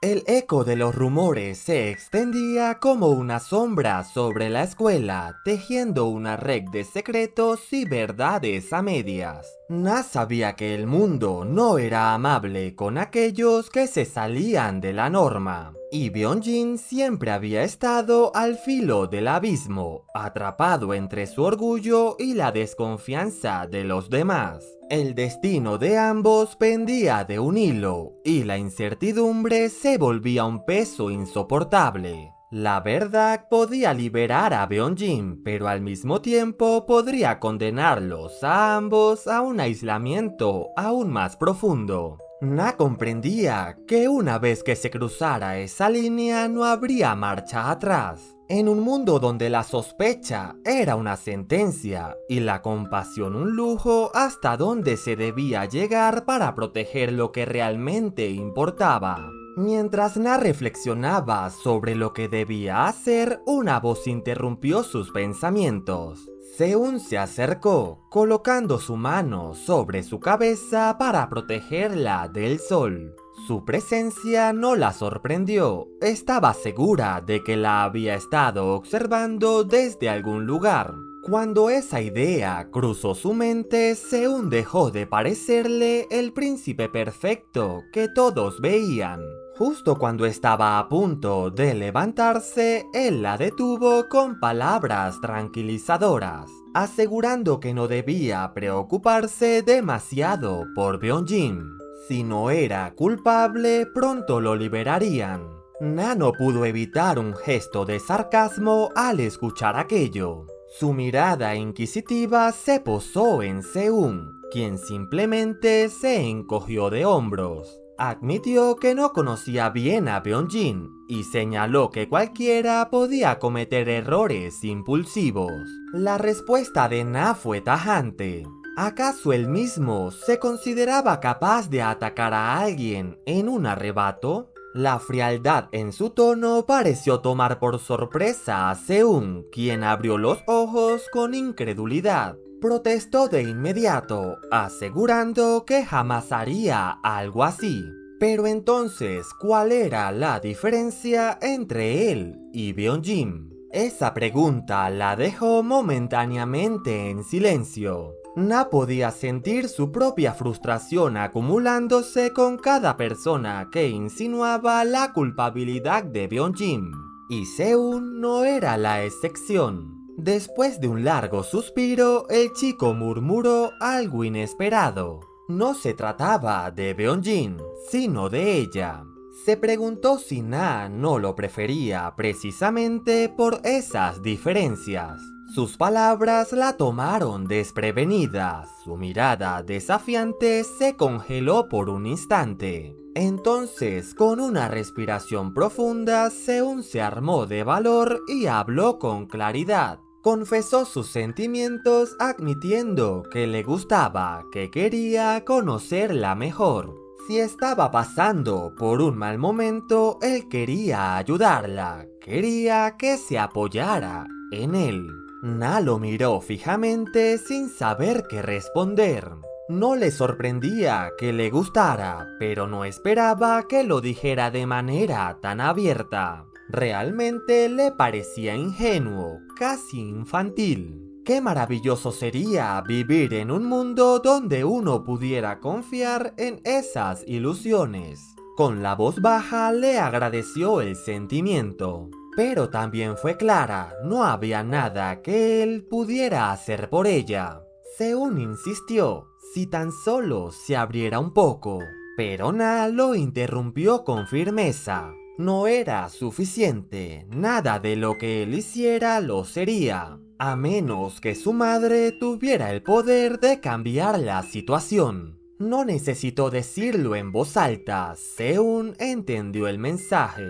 El eco de los rumores se extendía como una sombra sobre la escuela, tejiendo una red de secretos y verdades a medias. Na sabía que el mundo no era amable con aquellos que se salían de la norma, y Byung-jin siempre había estado al filo del abismo, atrapado entre su orgullo y la desconfianza de los demás. El destino de ambos pendía de un hilo, y la incertidumbre se volvía un peso insoportable. La verdad podía liberar a Byung-jin, pero al mismo tiempo podría condenarlos a ambos a un aislamiento aún más profundo. Na comprendía que una vez que se cruzara esa línea no habría marcha atrás. En un mundo donde la sospecha era una sentencia y la compasión un lujo, hasta donde se debía llegar para proteger lo que realmente importaba. Mientras Na reflexionaba sobre lo que debía hacer, una voz interrumpió sus pensamientos. Seun se acercó, colocando su mano sobre su cabeza para protegerla del sol. Su presencia no la sorprendió, estaba segura de que la había estado observando desde algún lugar. Cuando esa idea cruzó su mente, Seun dejó de parecerle el príncipe perfecto que todos veían. Justo cuando estaba a punto de levantarse, él la detuvo con palabras tranquilizadoras, asegurando que no debía preocuparse demasiado por Byung-jin. Si no era culpable, pronto lo liberarían. Na no pudo evitar un gesto de sarcasmo al escuchar aquello. Su mirada inquisitiva se posó en Seun, quien simplemente se encogió de hombros. Admitió que no conocía bien a Byung-jin y señaló que cualquiera podía cometer errores impulsivos. La respuesta de Na fue tajante. ¿Acaso él mismo se consideraba capaz de atacar a alguien en un arrebato? La frialdad en su tono pareció tomar por sorpresa a Seun, quien abrió los ojos con incredulidad. Protestó de inmediato, asegurando que jamás haría algo así. Pero entonces, ¿cuál era la diferencia entre él y Byung-jin? Esa pregunta la dejó momentáneamente en silencio. Na podía sentir su propia frustración acumulándose con cada persona que insinuaba la culpabilidad de Byung-jin. Y Seun no era la excepción. Después de un largo suspiro, el chico murmuró algo inesperado. No se trataba de Byung-jin, sino de ella. Se preguntó si Na no lo prefería precisamente por esas diferencias. Sus palabras la tomaron desprevenida. Su mirada desafiante se congeló por un instante. Entonces, con una respiración profunda, Seun se armó de valor y habló con claridad. Confesó sus sentimientos admitiendo que le gustaba, que quería conocerla mejor. Si estaba pasando por un mal momento, él quería ayudarla, quería que se apoyara en él. Na lo miró fijamente sin saber qué responder. No le sorprendía que le gustara, pero no esperaba que lo dijera de manera tan abierta. Realmente le parecía ingenuo, casi infantil. Qué maravilloso sería vivir en un mundo donde uno pudiera confiar en esas ilusiones. Con la voz baja le agradeció el sentimiento. Pero también fue clara, no había nada que él pudiera hacer por ella. Seun insistió, si tan solo se abriera un poco. Pero Na lo interrumpió con firmeza. No era suficiente, nada de lo que él hiciera lo sería, a menos que su madre tuviera el poder de cambiar la situación. No necesitó decirlo en voz alta, Seun entendió el mensaje.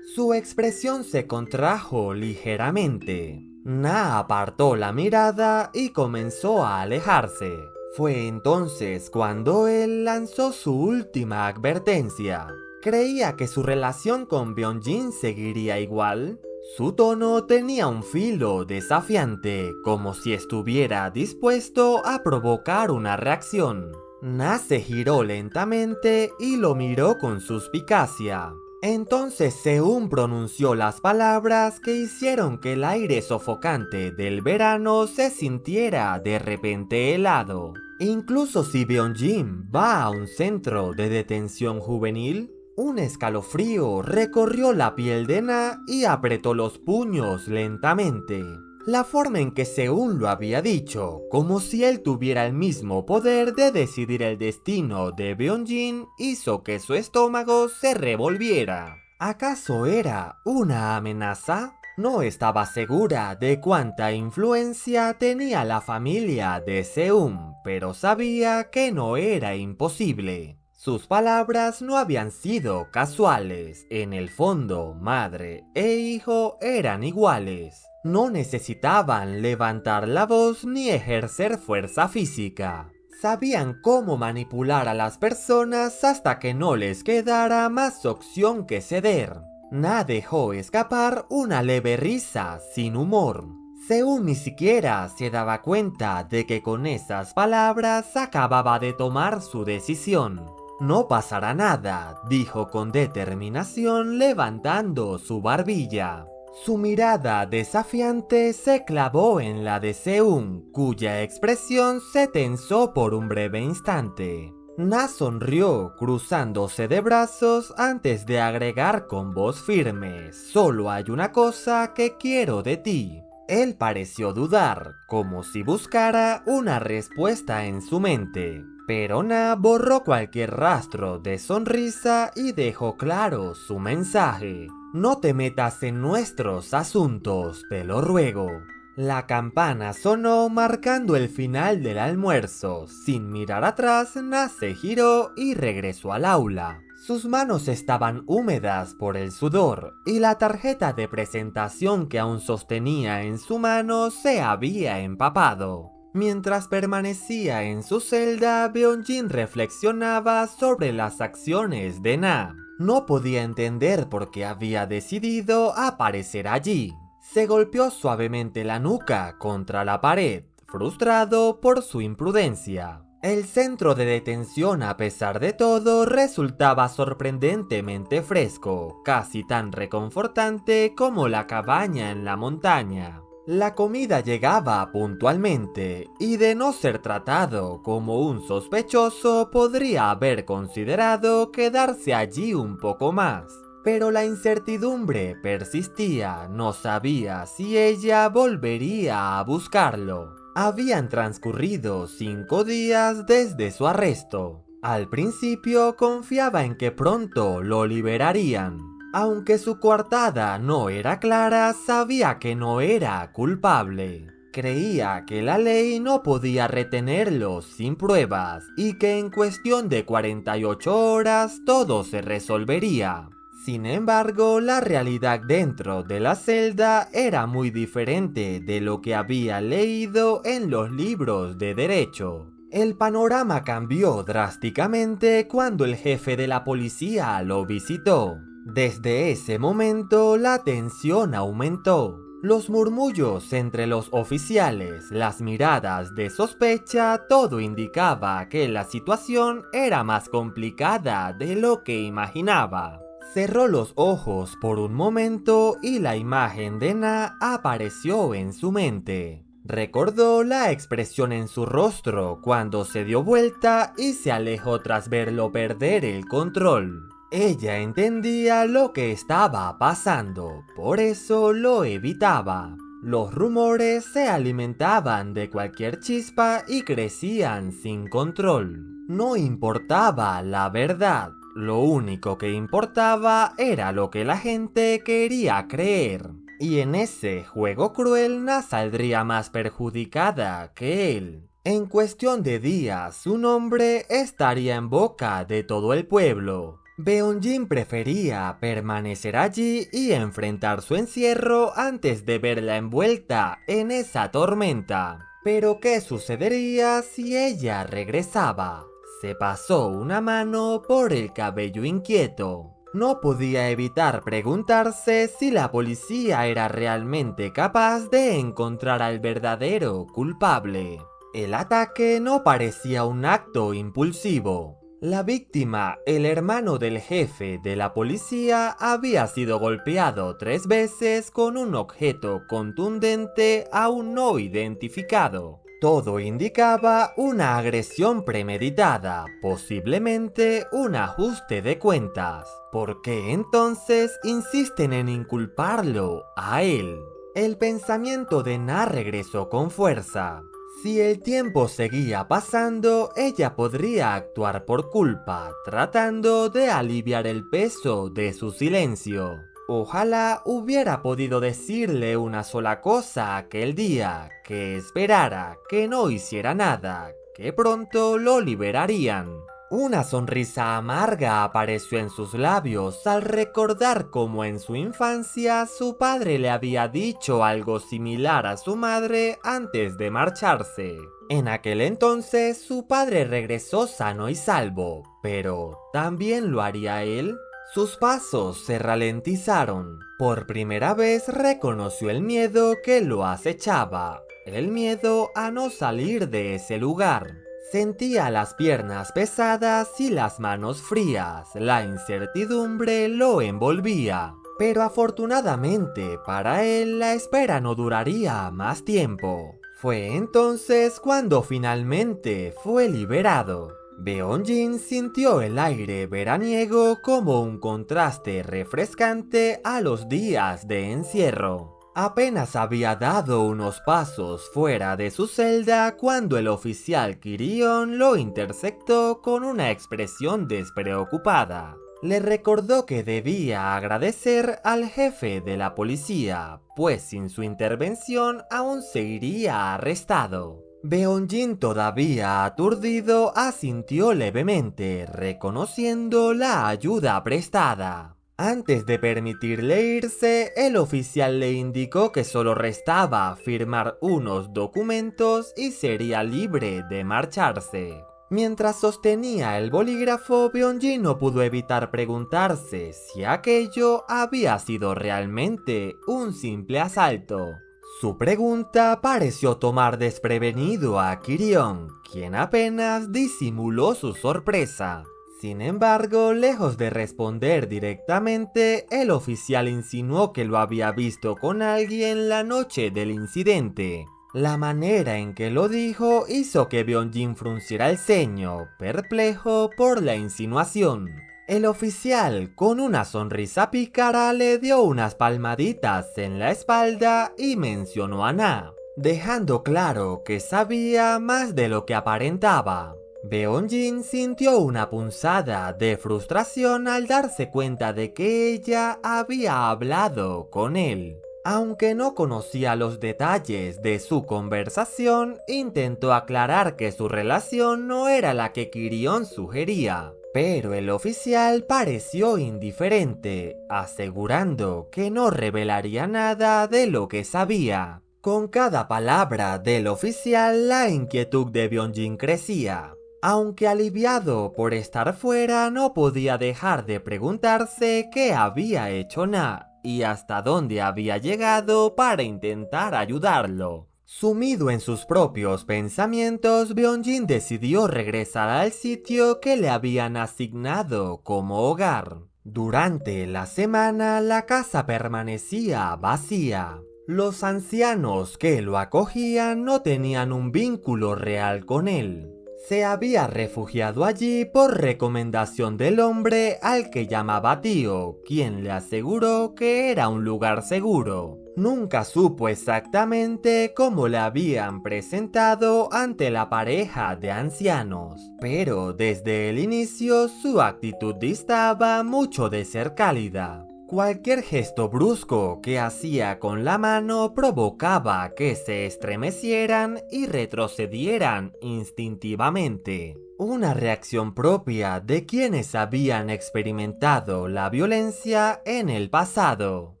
Su expresión se contrajo ligeramente. Na apartó la mirada y comenzó a alejarse. Fue entonces cuando él lanzó su última advertencia. ¿Creía que su relación con Byung-jin seguiría igual? Su tono tenía un filo desafiante, como si estuviera dispuesto a provocar una reacción. Na se giró lentamente y lo miró con suspicacia. Entonces Seung pronunció las palabras que hicieron que el aire sofocante del verano se sintiera de repente helado. Incluso si Beonjin va a un centro de detención juvenil, un escalofrío recorrió la piel de Na y apretó los puños lentamente. La forma en que Seung lo había dicho, como si él tuviera el mismo poder de decidir el destino de Beonjin, hizo que su estómago se revolviera. ¿Acaso era una amenaza? No estaba segura de cuánta influencia tenía la familia de Seung, pero sabía que no era imposible. Sus palabras no habían sido casuales. En el fondo, madre e hijo eran iguales. No necesitaban levantar la voz ni ejercer fuerza física. Sabían cómo manipular a las personas hasta que no les quedara más opción que ceder. Na dejó escapar una leve risa sin humor. Seung ni siquiera se daba cuenta de que con esas palabras acababa de tomar su decisión. No pasará nada, dijo con determinación levantando su barbilla. Su mirada desafiante se clavó en la de Seung, cuya expresión se tensó por un breve instante. Na sonrió, cruzándose de brazos antes de agregar con voz firme: «Solo hay una cosa que quiero de ti». Él pareció dudar, como si buscara una respuesta en su mente. Pero Na borró cualquier rastro de sonrisa y dejó claro su mensaje: «No te metas en nuestros asuntos, te lo ruego». La campana sonó marcando el final del almuerzo. Sin mirar atrás, Na se giró y regresó al aula. Sus manos estaban húmedas por el sudor y la tarjeta de presentación que aún sostenía en su mano se había empapado. Mientras permanecía en su celda, Beonjin reflexionaba sobre las acciones de Na. No podía entender por qué había decidido aparecer allí. Se golpeó suavemente la nuca contra la pared, frustrado por su imprudencia. El centro de detención, a pesar de todo, resultaba sorprendentemente fresco, casi tan reconfortante como la cabaña en la montaña. La comida llegaba puntualmente, y de no ser tratado como un sospechoso, podría haber considerado quedarse allí un poco más. Pero la incertidumbre persistía, no sabía si ella volvería a buscarlo. Habían transcurrido 5 días desde su arresto. Al principio confiaba en que pronto lo liberarían. Aunque su coartada no era clara, sabía que no era culpable. Creía que la ley no podía retenerlo sin pruebas y que en cuestión de 48 horas todo se resolvería. Sin embargo, la realidad dentro de la celda era muy diferente de lo que había leído en los libros de derecho. El panorama cambió drásticamente cuando el jefe de la policía lo visitó. Desde ese momento, la tensión aumentó. Los murmullos entre los oficiales, las miradas de sospecha, todo indicaba que la situación era más complicada de lo que imaginaba. Cerró los ojos por un momento y la imagen de Na apareció en su mente. Recordó la expresión en su rostro cuando se dio vuelta y se alejó tras verlo perder el control. Ella entendía lo que estaba pasando, por eso lo evitaba. Los rumores se alimentaban de cualquier chispa y crecían sin control. No importaba la verdad. Lo único que importaba era lo que la gente quería creer. Y en ese juego cruel, Na saldría más perjudicada que él. En cuestión de días, su nombre estaría en boca de todo el pueblo. Beonjin prefería permanecer allí y enfrentar su encierro antes de verla envuelta en esa tormenta. Pero ¿qué sucedería si ella regresaba? Se pasó una mano por el cabello inquieto. No podía evitar preguntarse si la policía era realmente capaz de encontrar al verdadero culpable. El ataque no parecía un acto impulsivo. La víctima, el hermano del jefe de la policía, había sido golpeado 3 veces con un objeto contundente aún no identificado. Todo indicaba una agresión premeditada, posiblemente un ajuste de cuentas. ¿Por qué entonces insisten en inculparlo a él? El pensamiento de Na regresó con fuerza. Si el tiempo seguía pasando, ella podría actuar por culpa, tratando de aliviar el peso de su silencio. Ojalá hubiera podido decirle una sola cosa aquel día, que esperara, que no hiciera nada, que pronto lo liberarían. Una sonrisa amarga apareció en sus labios al recordar cómo en su infancia su padre le había dicho algo similar a su madre antes de marcharse. En aquel entonces su padre regresó sano y salvo, pero ¿también lo haría él? Sus pasos se ralentizaron. Por primera vez reconoció el miedo que lo acechaba, el miedo a no salir de ese lugar. Sentía las piernas pesadas y las manos frías, la incertidumbre lo envolvía. Pero afortunadamente para él la espera no duraría más tiempo. Fue entonces cuando finalmente fue liberado. Beonjin sintió el aire veraniego como un contraste refrescante a los días de encierro. Apenas había dado unos pasos fuera de su celda cuando el oficial Kirion lo interceptó con una expresión despreocupada. Le recordó que debía agradecer al jefe de la policía, pues sin su intervención aún seguiría arrestado. Beonjin, todavía aturdido, asintió levemente, reconociendo la ayuda prestada. Antes de permitirle irse, el oficial le indicó que solo restaba firmar unos documentos y sería libre de marcharse. Mientras sostenía el bolígrafo, Beonjin no pudo evitar preguntarse si aquello había sido realmente un simple asalto. Su pregunta pareció tomar desprevenido a Kirion, quien apenas disimuló su sorpresa. Sin embargo, lejos de responder directamente, el oficial insinuó que lo había visto con alguien la noche del incidente. La manera en que lo dijo hizo que Beonjin frunciera el ceño, perplejo por la insinuación. El oficial, con una sonrisa pícara, le dio unas palmaditas en la espalda y mencionó a Na, dejando claro que sabía más de lo que aparentaba. Beonjin sintió una punzada de frustración al darse cuenta de que ella había hablado con él. Aunque no conocía los detalles de su conversación, intentó aclarar que su relación no era la que Kirion sugería. Pero el oficial pareció indiferente, asegurando que no revelaría nada de lo que sabía. Con cada palabra del oficial, la inquietud de Beonjin crecía. Aunque aliviado por estar fuera, no podía dejar de preguntarse qué había hecho Na y hasta dónde había llegado para intentar ayudarlo. Sumido en sus propios pensamientos, Beonjin decidió regresar al sitio que le habían asignado como hogar. Durante la semana, la casa permanecía vacía. Los ancianos que lo acogían no tenían un vínculo real con él. Se había refugiado allí por recomendación del hombre al que llamaba tío, quien le aseguró que era un lugar seguro. Nunca supo exactamente cómo le habían presentado ante la pareja de ancianos, pero desde el inicio su actitud distaba mucho de ser cálida. Cualquier gesto brusco que hacía con la mano provocaba que se estremecieran y retrocedieran instintivamente. Una reacción propia de quienes habían experimentado la violencia en el pasado.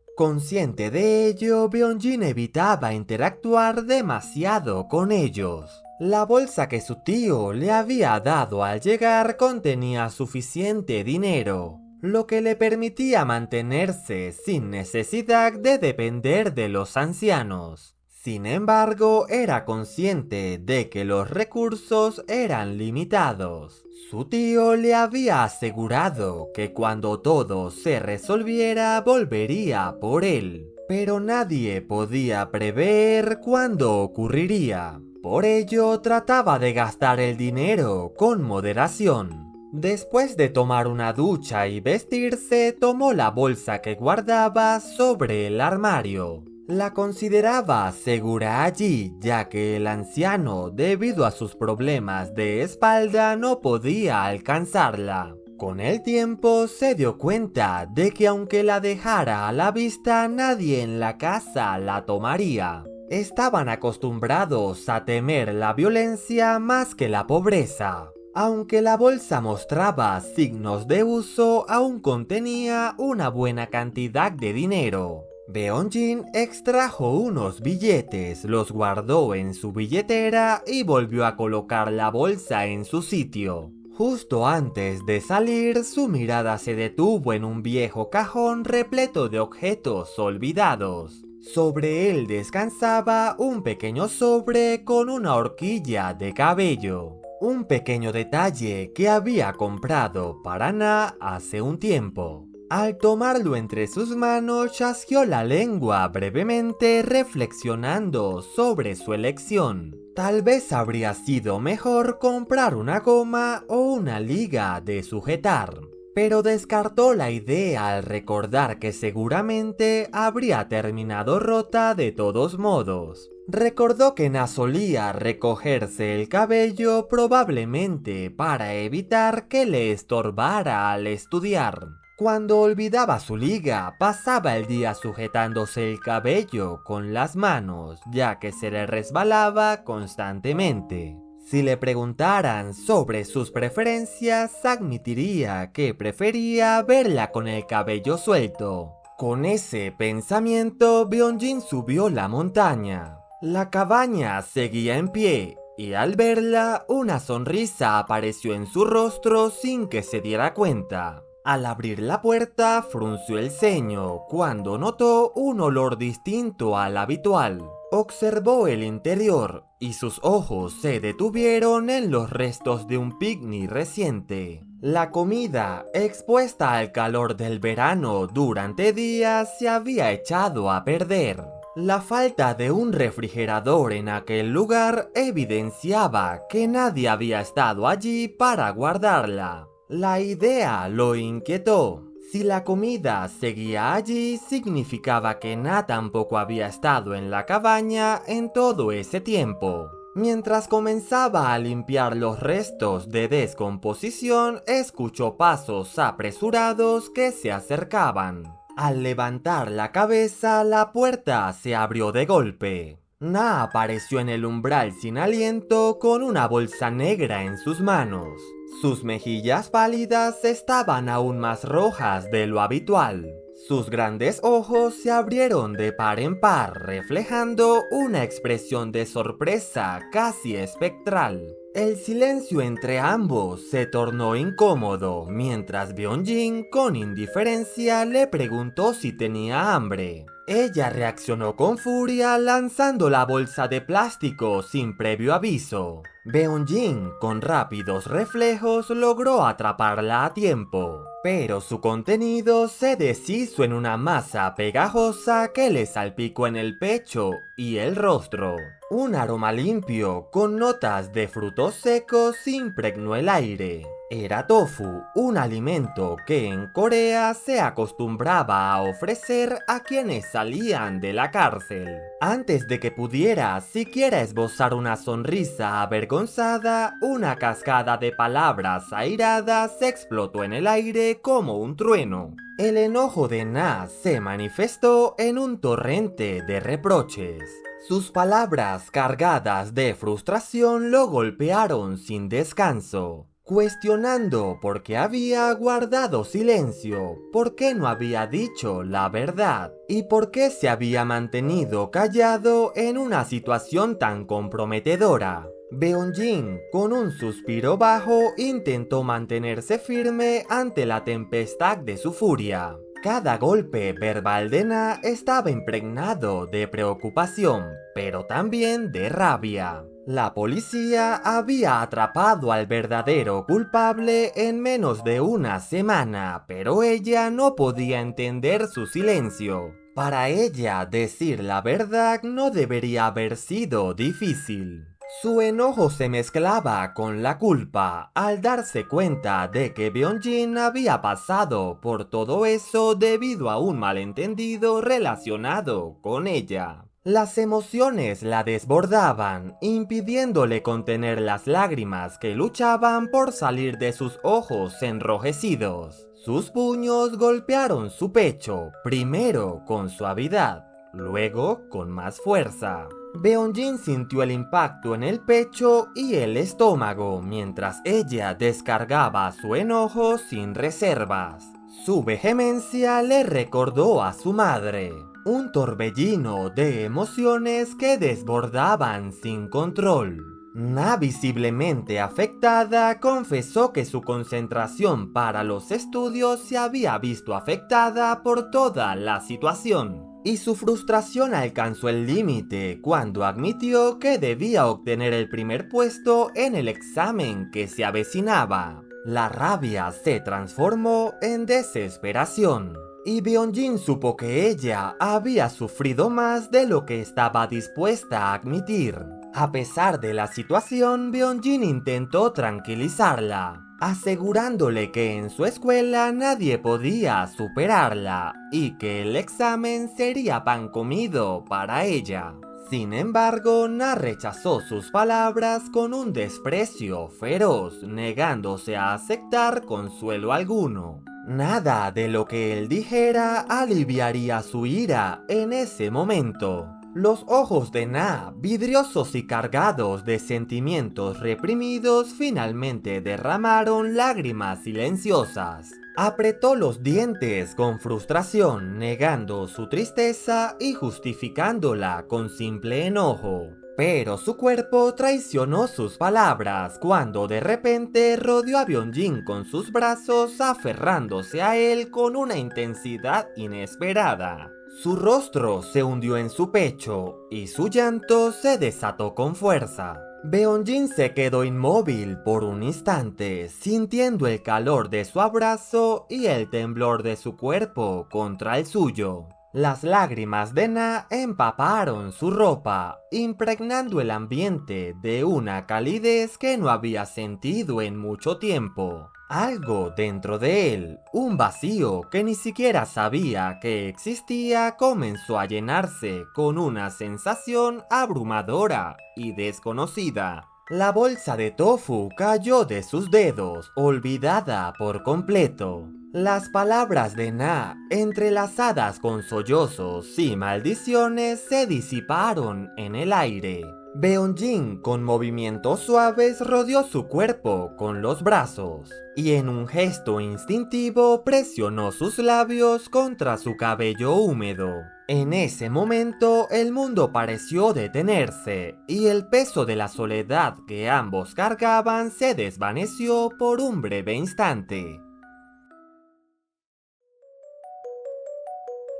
Consciente de ello, Beonjin evitaba interactuar demasiado con ellos. La bolsa que su tío le había dado al llegar contenía suficiente dinero, lo que le permitía mantenerse sin necesidad de depender de los ancianos. Sin embargo, era consciente de que los recursos eran limitados. Su tío le había asegurado que cuando todo se resolviera volvería por él, pero nadie podía prever cuándo ocurriría. Por ello, trataba de gastar el dinero con moderación. Después de tomar una ducha y vestirse, tomó la bolsa que guardaba sobre el armario. La consideraba segura allí, ya que el anciano, debido a sus problemas de espalda, no podía alcanzarla. Con el tiempo se dio cuenta de que aunque la dejara a la vista, nadie en la casa la tomaría. Estaban acostumbrados a temer la violencia más que la pobreza. Aunque la bolsa mostraba signos de uso, aún contenía una buena cantidad de dinero. Beonjin extrajo unos billetes, los guardó en su billetera y volvió a colocar la bolsa en su sitio. Justo antes de salir, su mirada se detuvo en un viejo cajón repleto de objetos olvidados. Sobre él descansaba un pequeño sobre con una horquilla de cabello. Un pequeño detalle que había comprado para Na hace un tiempo. Al tomarlo entre sus manos, chasqueó la lengua brevemente reflexionando sobre su elección. Tal vez habría sido mejor comprar una goma o una liga de sujetar, pero descartó la idea al recordar que seguramente habría terminado rota de todos modos. Recordó que Na solía recogerse el cabello probablemente para evitar que le estorbara al estudiar. Cuando olvidaba su liga, pasaba el día sujetándose el cabello con las manos, ya que se le resbalaba constantemente. Si le preguntaran sobre sus preferencias, admitiría que prefería verla con el cabello suelto. Con ese pensamiento, Beonjin subió la montaña. La cabaña seguía en pie, y al verla, una sonrisa apareció en su rostro sin que se diera cuenta. Al abrir la puerta, frunció el ceño cuando notó un olor distinto al habitual. Observó el interior y sus ojos se detuvieron en los restos de un picnic reciente. La comida, expuesta al calor del verano durante días, se había echado a perder. La falta de un refrigerador en aquel lugar evidenciaba que nadie había estado allí para guardarla. La idea lo inquietó. Si la comida seguía allí, significaba que Na tampoco había estado en la cabaña en todo ese tiempo. Mientras comenzaba a limpiar los restos de descomposición, escuchó pasos apresurados que se acercaban. Al levantar la cabeza, la puerta se abrió de golpe. Na apareció en el umbral sin aliento con una bolsa negra en sus manos. Sus mejillas pálidas estaban aún más rojas de lo habitual. Sus grandes ojos se abrieron de par en par, reflejando una expresión de sorpresa casi espectral. El silencio entre ambos se tornó incómodo, mientras Beonjin, con indiferencia, le preguntó si tenía hambre. Ella reaccionó con furia lanzando la bolsa de plástico sin previo aviso. Beonjin, con rápidos reflejos, logró atraparla a tiempo, pero su contenido se deshizo en una masa pegajosa que le salpicó en el pecho y el rostro. Un aroma limpio con notas de frutos secos impregnó el aire. Era tofu, un alimento que en Corea se acostumbraba a ofrecer a quienes salían de la cárcel. Antes de que pudiera siquiera esbozar una sonrisa avergonzada, una cascada de palabras airadas explotó en el aire como un trueno. El enojo de Na se manifestó en un torrente de reproches. Sus palabras cargadas de frustración lo golpearon sin descanso, cuestionando por qué había guardado silencio, por qué no había dicho la verdad y por qué se había mantenido callado en una situación tan comprometedora. Beonjin, con un suspiro bajo, intentó mantenerse firme ante la tempestad de su furia. Cada golpe verbal de Na estaba impregnado de preocupación, pero también de rabia. La policía había atrapado al verdadero culpable en menos de una semana, pero ella no podía entender su silencio. Para ella, decir la verdad no debería haber sido difícil. Su enojo se mezclaba con la culpa al darse cuenta de que Byung-jin había pasado por todo eso debido a un malentendido relacionado con ella. Las emociones la desbordaban, impidiéndole contener las lágrimas que luchaban por salir de sus ojos enrojecidos. Sus puños golpearon su pecho, primero con suavidad, luego con más fuerza. Byung-jin sintió el impacto en el pecho y el estómago mientras ella descargaba su enojo sin reservas. Su vehemencia le recordó a su madre, un torbellino de emociones que desbordaban sin control. Na, visiblemente afectada, confesó que su concentración para los estudios se había visto afectada por toda la situación, y su frustración alcanzó el límite cuando admitió que debía obtener el primer puesto en el examen que se avecinaba. La rabia se transformó en desesperación, y Byung-jin supo que ella había sufrido más de lo que estaba dispuesta a admitir. A pesar de la situación, Byung-jin intentó tranquilizarla, asegurándole que en su escuela nadie podía superarla y que el examen sería pan comido para ella. Sin embargo, Na rechazó sus palabras con un desprecio feroz, negándose a aceptar consuelo alguno. Nada de lo que él dijera aliviaría su ira en ese momento. Los ojos de Na, vidriosos y cargados de sentimientos reprimidos, finalmente derramaron lágrimas silenciosas. Apretó los dientes con frustración, negando su tristeza y justificándola con simple enojo. Pero su cuerpo traicionó sus palabras cuando de repente rodeó a Byung-jin con sus brazos, aferrándose a él con una intensidad inesperada. Su rostro se hundió en su pecho y su llanto se desató con fuerza. Byung-jin se quedó inmóvil por un instante, sintiendo el calor de su abrazo y el temblor de su cuerpo contra el suyo. Las lágrimas de Na empaparon su ropa, impregnando el ambiente de una calidez que no había sentido en mucho tiempo. Algo dentro de él, un vacío que ni siquiera sabía que existía, comenzó a llenarse con una sensación abrumadora y desconocida. La bolsa de tofu cayó de sus dedos, olvidada por completo. Las palabras de Na, entrelazadas con sollozos y maldiciones, se disiparon en el aire. Byung-jin, con movimientos suaves, rodeó su cuerpo con los brazos y en un gesto instintivo presionó sus labios contra su cabello húmedo. En ese momento el mundo pareció detenerse y el peso de la soledad que ambos cargaban se desvaneció por un breve instante.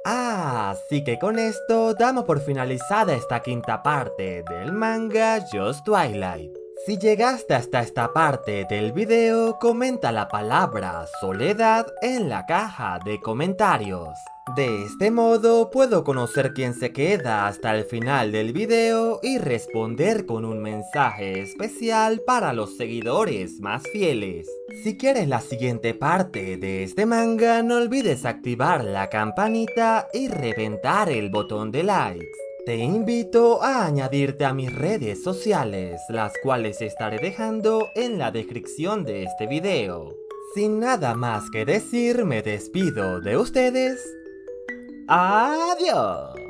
Así que con esto damos por finalizada esta quinta parte del manga Just Twilight. Si llegaste hasta esta parte del video, comenta la palabra soledad en la caja de comentarios. De este modo puedo conocer quién se queda hasta el final del video y responder con un mensaje especial para los seguidores más fieles. Si quieres la siguiente parte de este manga, no olvides activar la campanita y reventar el botón de likes. Te invito a añadirte a mis redes sociales, las cuales estaré dejando en la descripción de este video. Sin nada más que decir, me despido de ustedes. ¡Adiós!